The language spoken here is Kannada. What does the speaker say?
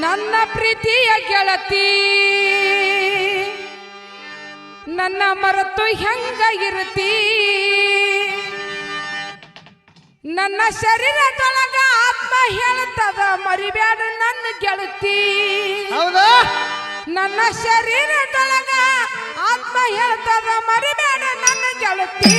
ನನ್ನ ಪ್ರೀತಿಯ ಗೆಳತಿ ನನ್ನ ಮರೆತು ಹೆಂಗ ಇರುತ್ತಿ ನನ್ನ ಶರೀರದೊಳಗ ಆತ್ಮ ಹೇಳ್ತದ ಮರಿಬೇಡ ನನ್ನ ಗೆಳತಿ ಹೌದಾ ನನ್ನ ಶರೀರದೊಳಗ ಆತ್ಮ ಹೇಳ್ತದ ಮರಿಬೇಡ ನನ್ನ ಗೆಳತಿ